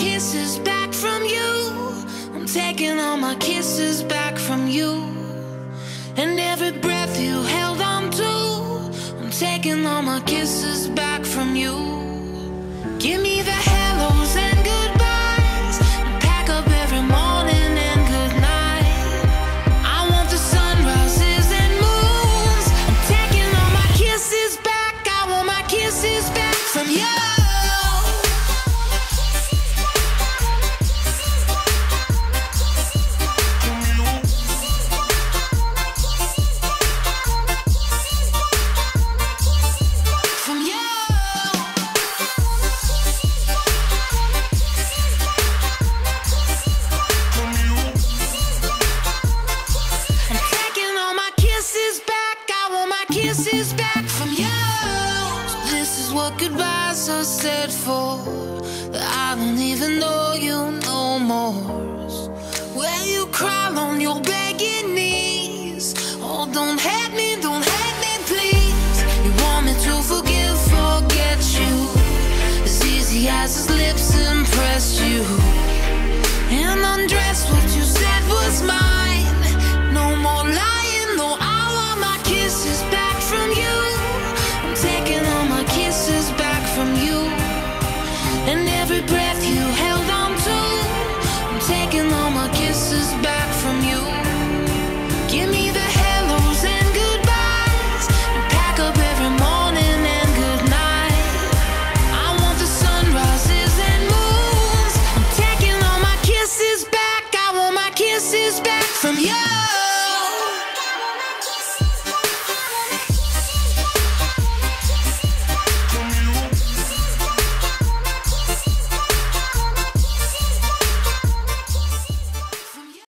kisses back from you. I'm taking all my kisses back from you. And every breath you held on to, I'm taking all my kisses back from you. Give me the hellos and goodbyes, and pack up every morning and good night. I want the sunrises and moons. I'm taking all my kisses back. I want my kisses back from you. Kisses back from you. So this is what goodbyes are said for, that I don't even know you no more. So where you crawl on your begging knees, oh, don't hate me, don't hate me.